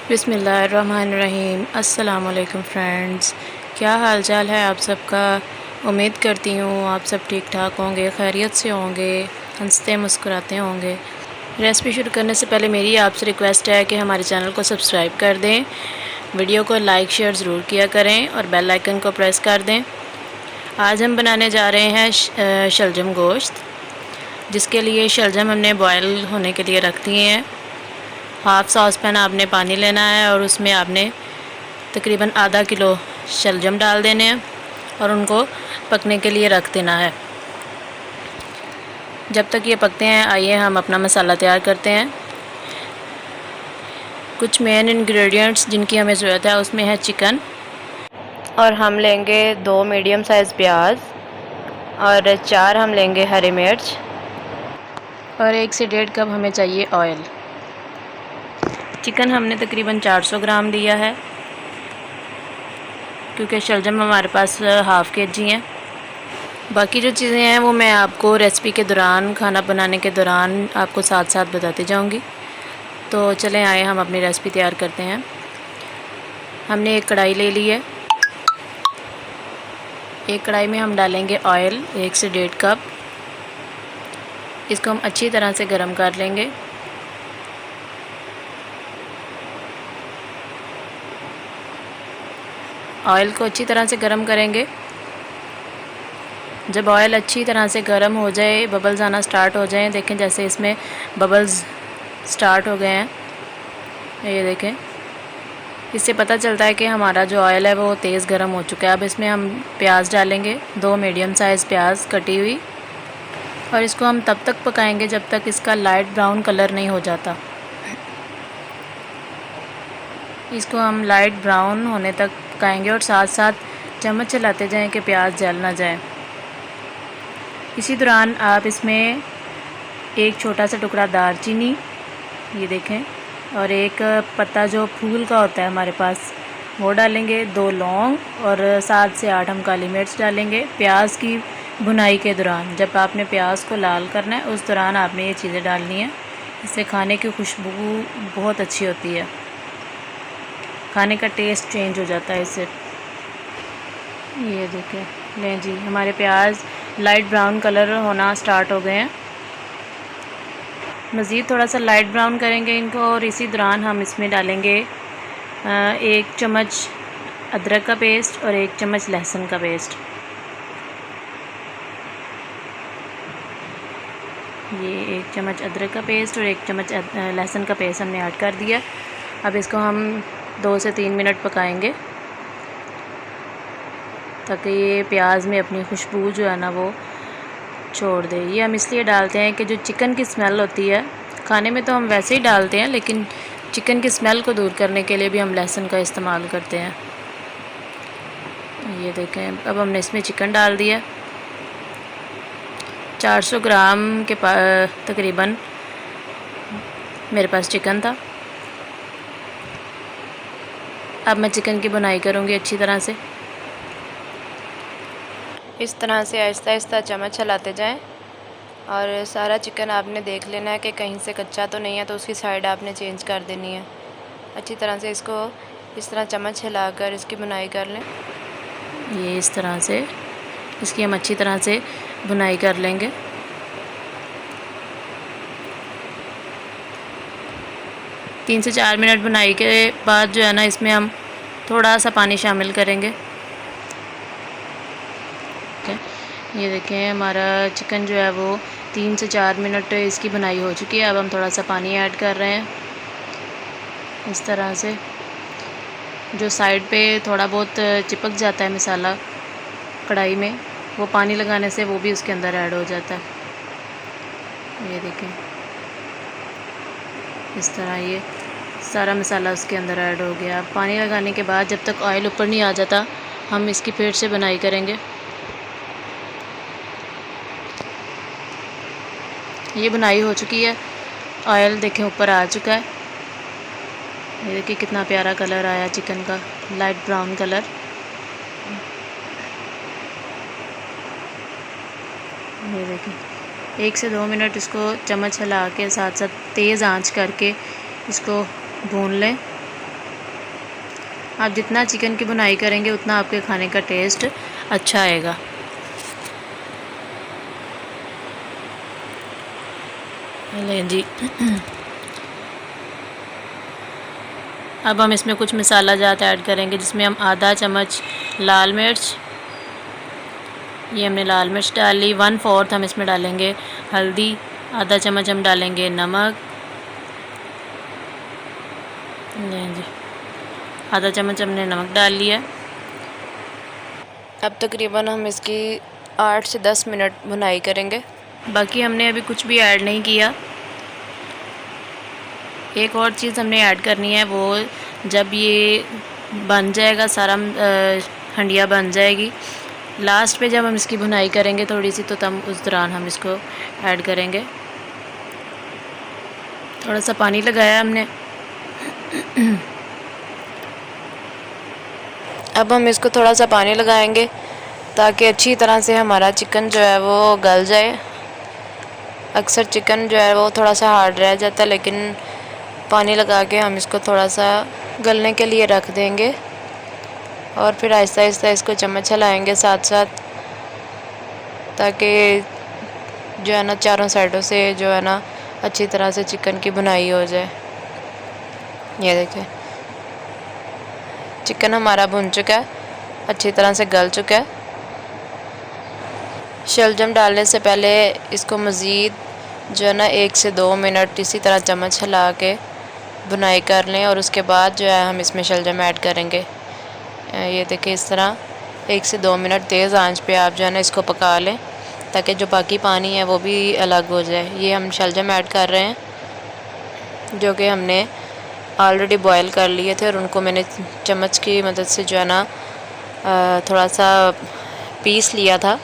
बिस्मिल्लाहिर्रहमानिर्रहीम। अस्सलाम वालेकुम फ्रेंड्स, क्या हाल चाल है आप सबका। उम्मीद करती हूँ आप सब ठीक ठाक होंगे, खैरियत से होंगे, हंसते मुस्कुराते होंगे। रेसिपी शुरू करने से पहले मेरी आपसे रिक्वेस्ट है कि हमारे चैनल को सब्सक्राइब कर दें, वीडियो को लाइक शेयर ज़रूर किया करें और बेल आइकन को प्रेस कर दें। आज हम बनाने जा रहे हैं शलजम गोश्त, जिसके लिए शलजम हमने बॉयल होने के लिए रख दिए हैं। हाफ़ सॉस पैन आपने पानी लेना है और उसमें आपने तकरीबन आधा किलो शलजम डाल देने हैं और उनको पकने के लिए रख देना है। जब तक ये पकते हैं आइए हम अपना मसाला तैयार करते हैं। कुछ मेन इंग्रेडिएंट्स जिनकी हमें ज़रूरत है उसमें है चिकन, और हम लेंगे 2 मीडियम साइज़ प्याज और 4 हम लेंगे हरी मिर्च, और 1 से 1.5 कप हमें चाहिए ऑयल। चिकन हमने तकरीबन 400 ग्राम लिया है, क्योंकि शलजम हमारे पास हाफ़ केजी हैं। बाकी जो चीज़ें हैं वो मैं आपको रेसिपी के दौरान, खाना बनाने के दौरान आपको साथ साथ बताती जाऊंगी। तो चलें आए हम अपनी रेसिपी तैयार करते हैं। हमने एक कढ़ाई ले ली है। एक कढ़ाई में हम डालेंगे ऑयल 1 से 1.5 कप। इसको हम अच्छी तरह से गर्म कर लेंगे। ऑयल को अच्छी तरह से गर्म करेंगे। जब ऑयल अच्छी तरह से गर्म हो जाए, बबल्स आना स्टार्ट हो जाएं, देखें जैसे इसमें बबल्स स्टार्ट हो गए हैं, ये देखें, इससे पता चलता है कि हमारा जो ऑयल है वो तेज़ गर्म हो चुका है। अब इसमें हम प्याज डालेंगे, 2 मीडियम साइज़ प्याज कटी हुई, और इसको हम तब तक पकाएंगे जब तक इसका लाइट ब्राउन कलर नहीं हो जाता। इसको हम लाइट ब्राउन होने तक पकाएंगे और साथ साथ चम्मच चलाते जाएं कि प्याज जल ना जाए। इसी दौरान आप इसमें एक छोटा सा टुकड़ा दालचीनी, ये देखें, और एक पत्ता जो फूल का होता है हमारे पास वो डालेंगे, 2 लौंग और 7 से 8 हम काली मिर्च डालेंगे। प्याज की भुनाई के दौरान, जब आपने प्याज को लाल करना है उस दौरान आपने ये चीज़ें डालनी है। इससे खाने की खुशबू बहुत अच्छी होती है, खाने का टेस्ट चेंज हो जाता है इससे। ये देखें, लें जी, हमारे प्याज लाइट ब्राउन कलर होना स्टार्ट हो गए हैं। मज़ीद थोड़ा सा लाइट ब्राउन करेंगे इनको, और इसी दौरान हम इसमें डालेंगे 1 चम्मच अदरक का पेस्ट और 1 चम्मच लहसुन का पेस्ट। ये 1 चम्मच अदरक का पेस्ट और 1 चम्मच लहसुन का पेस्ट हमने ऐड कर दिया। अब इसको हम 2 से 3 मिनट पकाएंगे ताकि ये प्याज में अपनी खुशबू जो है ना वो छोड़ दे। ये हम इसलिए डालते हैं कि जो चिकन की स्मेल होती है, खाने में तो हम वैसे ही डालते हैं, लेकिन चिकन की स्मेल को दूर करने के लिए भी हम लहसुन का इस्तेमाल करते हैं। ये देखें, अब हमने इसमें चिकन डाल दिया। 400 ग्राम के तकरीबन मेरे पास चिकन था। अब मैं चिकन की बुनाई करूँगी अच्छी तरह से। इस तरह से आहिस्ता आहिस्ता चम्मच चलाते जाएं, और सारा चिकन आपने देख लेना है कि कहीं से कच्चा तो नहीं है, तो उसकी साइड आपने चेंज कर देनी है। अच्छी तरह से इसको इस तरह चम्मच हिलाकर इसकी बुनाई कर लें। ये इस तरह से इसकी हम अच्छी तरह से बुनाई कर लेंगे। तीन से 4 मिनट बुनाई के बाद जो है ना, इसमें हम थोड़ा सा पानी शामिल करेंगे। ये देखें, हमारा चिकन जो है वो 3 से 4 मिनट इसकी बुनाई हो चुकी है। अब हम थोड़ा सा पानी ऐड कर रहे हैं। इस तरह से जो साइड पे थोड़ा बहुत चिपक जाता है मसाला कढ़ाई में, वो पानी लगाने से वो भी उसके अंदर ऐड हो जाता है। ये देखें, इस तरह ये सारा मसाला उसके अंदर ऐड हो गया। पानी लगाने के बाद जब तक ऑयल ऊपर नहीं आ जाता, हम इसकी फिर से बुनाई करेंगे। ये बुनाई हो चुकी है, ऑयल देखें ऊपर आ चुका है। ये देखिए कितना प्यारा कलर आया चिकन का, लाइट ब्राउन कलर। ये देखिए, 1 से 2 मिनट इसको चम्मच हिला के साथ साथ तेज़ आंच करके इसको भून लें। आप जितना चिकन की बुनाई करेंगे उतना आपके खाने का टेस्ट अच्छा आएगा। लें जी अब हम इसमें कुछ मसाला जात ऐड करेंगे, जिसमें हम आधा चम्मच लाल मिर्च, ये हमने लाल मिर्च डाली। 1/4 हम इसमें डालेंगे हल्दी, आधा चम्मच हम डालेंगे नमक, लें जी आधा चम्मच हमने नमक डाल लिया। अब तकरीबन हम इसकी 8 से 10 मिनट भुनाई करेंगे। बाकी हमने अभी कुछ भी ऐड नहीं किया। एक और चीज़ हमने ऐड करनी है, वो जब ये बन जाएगा सारा हंडिया बन जाएगी, लास्ट पे जब हम इसकी भुनाई करेंगे थोड़ी सी, तो तब उस दौरान हम इसको ऐड करेंगे। थोड़ा सा पानी लगाया हमने। अब हम इसको थोड़ा सा पानी लगाएंगे ताकि अच्छी तरह से हमारा चिकन जो है वो गल जाए। अक्सर चिकन जो है वो थोड़ा सा हार्ड रह जाता है, लेकिन पानी लगा के हम इसको थोड़ा सा गलने के लिए रख देंगे और फिर आहिस्ता आहिस्ता इसको चम्मच चलाएंगे साथ साथ, ताकि जो है ना चारों साइडों से जो है ना अच्छी तरह से चिकन की बुनाई हो जाए। ये देखें चिकन हमारा भुन चुका है, अच्छी तरह से गल चुका है। शलजम डालने से पहले इसको मज़ीद जो है ना 1 से 2 मिनट इसी तरह चम्मच हिला के बुनाई कर लें, और उसके बाद जो है हम इसमें शलजम ऐड करेंगे। ये देखिए इस तरह 1 से 2 मिनट तेज़ आंच पे आप जो है ना इसको पका लें, ताकि जो बाकी पानी है वो भी अलग हो जाए। ये हम शलजम ऐड कर रहे हैं, जो कि हमने ऑलरेडी बॉयल कर लिए थे, और उनको मैंने चम्मच की मदद से जो है ना थोड़ा सा पीस लिया था।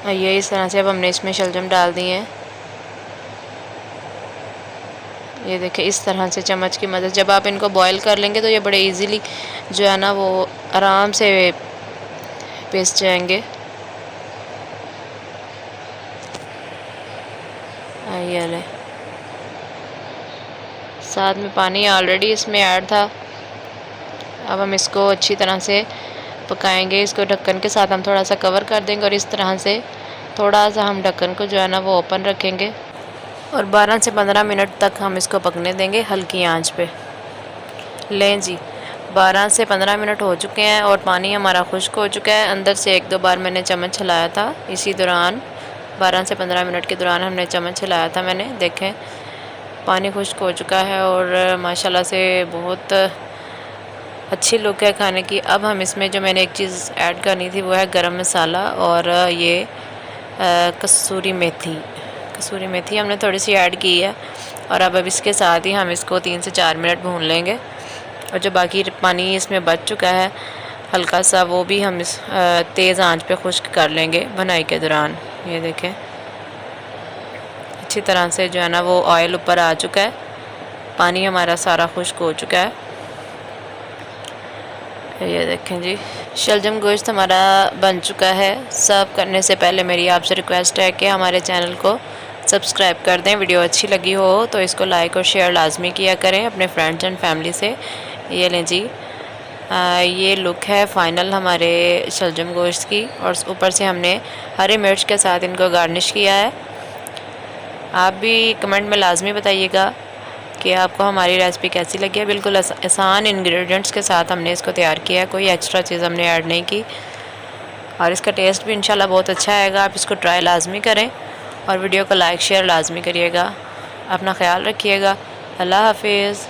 ये इस तरह से अब हमने इसमें शलजम डाल दिए हैं। ये देखिए इस तरह से चम्मच की मदद, जब आप इनको बॉयल कर लेंगे तो ये बड़े इजीली जो है ना वो आराम से पिस जाएंगे। ये ले साथ में पानी ऑलरेडी इसमें ऐड था। अब हम इसको अच्छी तरह से पकाएंगे। इसको ढक्कन के साथ हम थोड़ा सा कवर कर देंगे, और इस तरह से थोड़ा सा हम ढक्कन को जो है ना वो ओपन रखेंगे, और 12 से 15 मिनट तक हम इसको पकने देंगे हल्की आंच पे। लें जी 12 से 15 मिनट हो चुके हैं और पानी हमारा खुश्क हो चुका है। अंदर से 1-2 बार मैंने चम्मच हिलाया था, इसी दौरान 12 से 15 मिनट के दौरान हमने चम्मच हिलाया था मैंने। देखें पानी खुश्क हो चुका है और माशाल्लाह से बहुत अच्छी लुक है खाने की। अब हम इसमें जो मैंने एक चीज़ ऐड करनी थी वो है गरम मसाला, और ये कसूरी मेथी हमने थोड़ी सी ऐड की है। और अब इसके साथ ही हम इसको 3 से 4 मिनट भून लेंगे, और जो बाकी पानी इसमें बच चुका है हल्का सा, वो भी हम इस तेज़ आंच पे खुश्क कर लेंगे बुनाई के दौरान। ये देखें अच्छी तरह से जो है ना वो ऑयल ऊपर आ चुका है, पानी हमारा सारा खुश्क हो चुका है। ये देखें जी शलजम गोश्त हमारा बन चुका है। सर्व करने से पहले मेरी आपसे रिक्वेस्ट है कि हमारे चैनल को सब्सक्राइब कर दें। वीडियो अच्छी लगी हो तो इसको लाइक और शेयर लाजमी किया करें अपने फ्रेंड्स एंड फैमिली से। ये लें जी ये लुक है फ़ाइनल हमारे शलजम गोश्त की, और ऊपर से हमने हरी मिर्च के साथ इनको गार्निश किया है। आप भी कमेंट में लाजमी बताइएगा कि आपको हमारी रेसिपी कैसी लगी है। बिल्कुल आसान इंग्रेडिएंट्स के साथ हमने इसको तैयार किया है, कोई एक्स्ट्रा चीज़ हमने ऐड नहीं की, और इसका टेस्ट भी इंशाल्लाह बहुत अच्छा आएगा। आप इसको ट्राई लाजमी करें और वीडियो को लाइक शेयर लाजमी करिएगा। अपना ख्याल रखिएगा। अल्लाह हाफिज़।